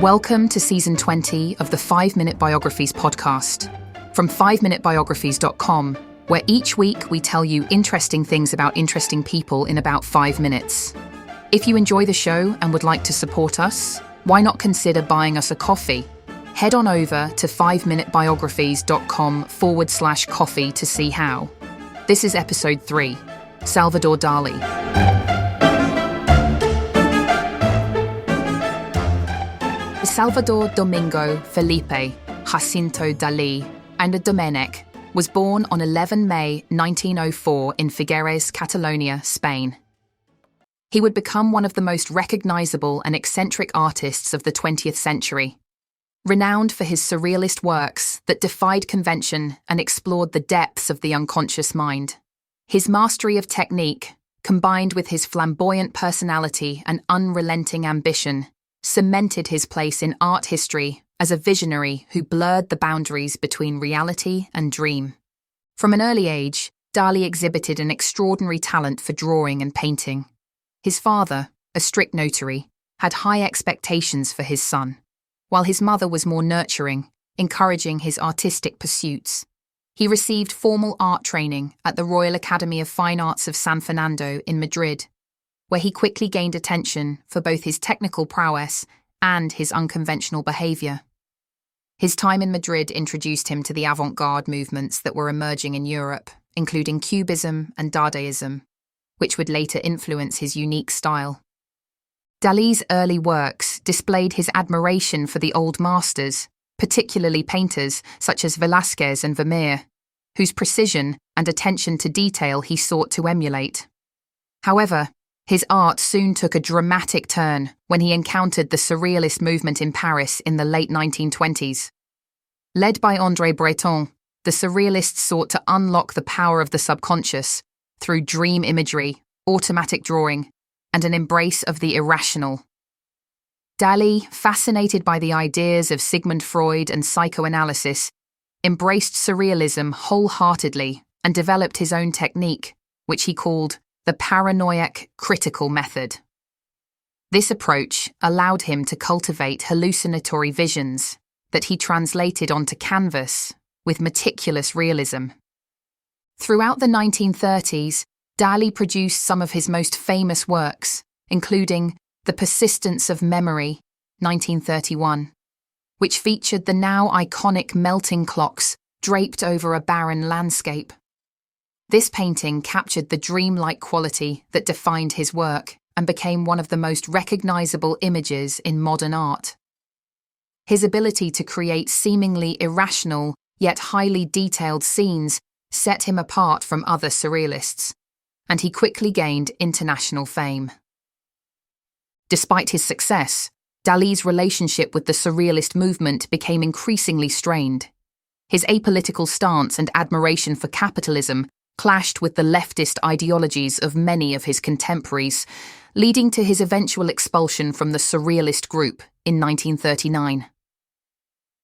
Welcome to Season 20 of the 5-Minute Biographies podcast from 5minutebiographies.com, where each week we tell you interesting things about interesting people in about 5 minutes. If you enjoy the show and would like to support us, why not consider buying us a coffee? Head on over to 5minutebiographies.com/coffee to see how. This is episode 3, Salvador Dali. Salvador Domingo Felipe, Jacinto Dalí, and Domènech was born on 11 May 1904 in Figueres, Catalonia, Spain. He would become one of the most recognizable and eccentric artists of the 20th century, renowned for his surrealist works that defied convention and explored the depths of the unconscious mind. His mastery of technique, combined with his flamboyant personality and unrelenting ambition, cemented his place in art history as a visionary who blurred the boundaries between reality and dream. From an early age, Dali exhibited an extraordinary talent for drawing and painting. His father, a strict notary, had high expectations for his son, while his mother was more nurturing, encouraging his artistic pursuits. He received formal art training at the Royal Academy of Fine Arts of San Fernando in Madrid, where he quickly gained attention for both his technical prowess and his unconventional behavior. His time in Madrid introduced him to the avant-garde movements that were emerging in Europe, including Cubism and Dadaism, which would later influence his unique style. Dalí's early works displayed his admiration for the old masters, particularly painters such as Velázquez and Vermeer, whose precision and attention to detail he sought to emulate. However, his art soon took a dramatic turn when he encountered the surrealist movement in Paris in the late 1920s. Led by André Breton, the surrealists sought to unlock the power of the subconscious through dream imagery, automatic drawing, and an embrace of the irrational. Dalí, fascinated by the ideas of Sigmund Freud and psychoanalysis, embraced surrealism wholeheartedly and developed his own technique, which he called the paranoiac critical method. This approach allowed him to cultivate hallucinatory visions that he translated onto canvas with meticulous realism. Throughout the 1930s, Dalí produced some of his most famous works, including The Persistence of Memory, 1931, which featured the now iconic melting clocks draped over a barren landscape. This painting captured the dreamlike quality that defined his work and became one of the most recognizable images in modern art. His ability to create seemingly irrational yet highly detailed scenes set him apart from other surrealists, and he quickly gained international fame. Despite his success, Dalí's relationship with the surrealist movement became increasingly strained. His apolitical stance and admiration for capitalism clashed with the leftist ideologies of many of his contemporaries, leading to his eventual expulsion from the surrealist group in 1939.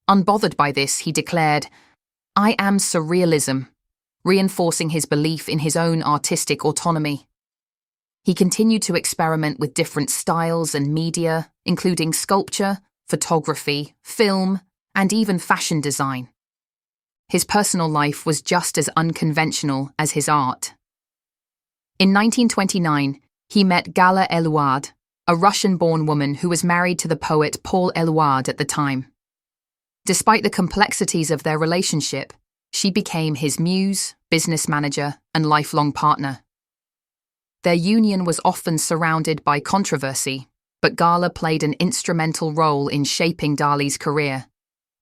Unbothered by this, he declared, "I am surrealism," reinforcing his belief in his own artistic autonomy. He continued to experiment with different styles and media, including sculpture, photography, film, and even fashion design. His personal life was just as unconventional as his art. In 1929, he met Gala Eluard, a Russian-born woman who was married to the poet Paul Eluard at the time. Despite the complexities of their relationship, she became his muse, business manager, and lifelong partner. Their union was often surrounded by controversy, but Gala played an instrumental role in shaping Dalí's career,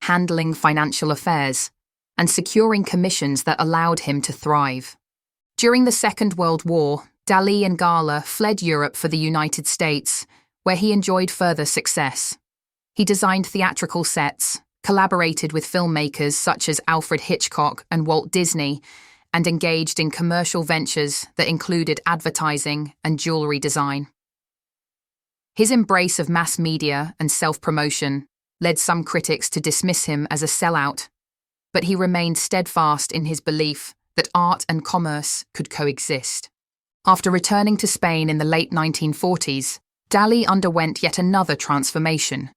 handling financial affairs, and securing commissions that allowed him to thrive. During the Second World War, Dalí and Gala fled Europe for the United States, where he enjoyed further success. He designed theatrical sets, collaborated with filmmakers such as Alfred Hitchcock and Walt Disney, and engaged in commercial ventures that included advertising and jewelry design. His embrace of mass media and self-promotion led some critics to dismiss him as a sellout, but he remained steadfast in his belief that art and commerce could coexist. After returning to Spain in the late 1940s, Dalí underwent yet another transformation,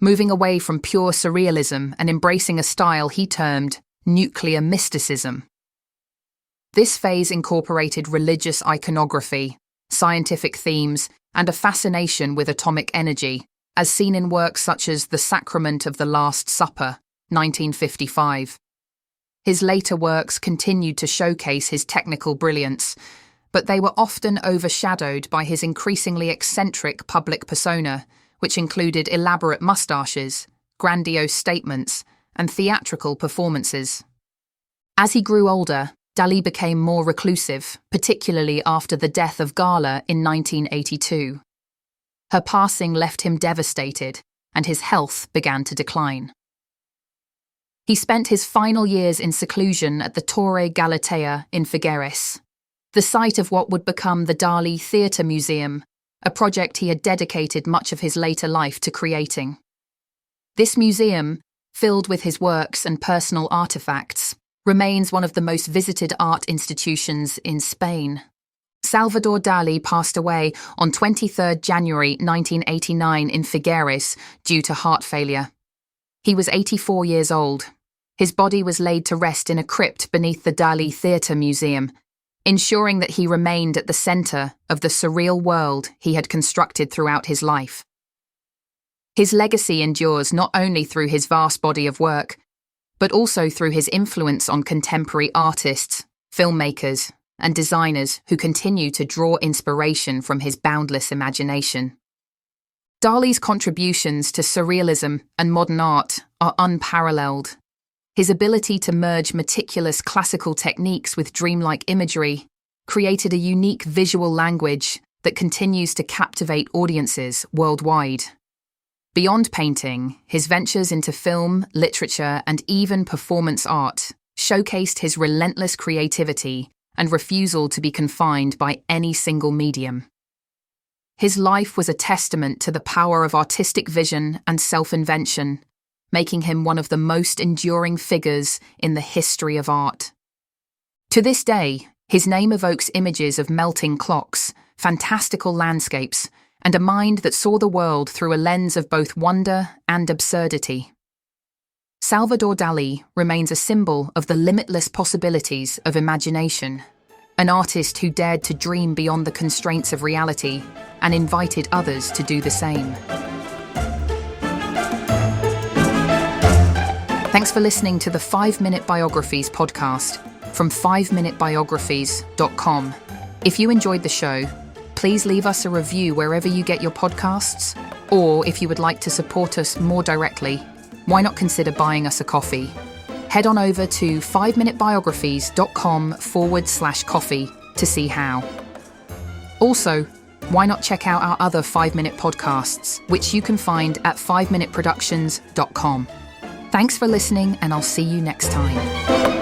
moving away from pure surrealism and embracing a style he termed nuclear mysticism. This phase incorporated religious iconography, scientific themes, and a fascination with atomic energy, as seen in works such as The Sacrament of the Last Supper, 1955. His later works continued to showcase his technical brilliance, but they were often overshadowed by his increasingly eccentric public persona, which included elaborate mustaches, grandiose statements, and theatrical performances. As he grew older, Dalí became more reclusive, particularly after the death of Gala in 1982. Her passing left him devastated, and his health began to decline. He spent his final years in seclusion at the Torre Galatea in Figueres, the site of what would become the Dalí Theatre Museum, a project he had dedicated much of his later life to creating. This museum, filled with his works and personal artifacts, remains one of the most visited art institutions in Spain. Salvador Dali passed away on 23 January 1989 in Figueres due to heart failure. He was 84 years old. His body was laid to rest in a crypt beneath the Dalí Theatre Museum, ensuring that he remained at the centre of the surreal world he had constructed throughout his life. His legacy endures not only through his vast body of work, but also through his influence on contemporary artists, filmmakers, and designers who continue to draw inspiration from his boundless imagination. Dalí's contributions to surrealism and modern art are unparalleled. His ability to merge meticulous classical techniques with dreamlike imagery created a unique visual language that continues to captivate audiences worldwide. Beyond painting, his ventures into film, literature, and even performance art showcased his relentless creativity and refusal to be confined by any single medium. His life was a testament to the power of artistic vision and self-invention, making him one of the most enduring figures in the history of art. To this day, his name evokes images of melting clocks, fantastical landscapes, and a mind that saw the world through a lens of both wonder and absurdity. Salvador Dali remains a symbol of the limitless possibilities of imagination, an artist who dared to dream beyond the constraints of reality and invited others to do the same. Thanks for listening to the 5-Minute Biographies podcast from 5minutebiographies.com. If you enjoyed the show, please leave us a review wherever you get your podcasts, or if you would like to support us more directly, why not consider buying us a coffee? Head on over to 5minutebiographies.com/coffee to see how. Also, why not check out our other 5-minute podcasts, which you can find at 5minuteproductions.com. Thanks for listening, and I'll see you next time.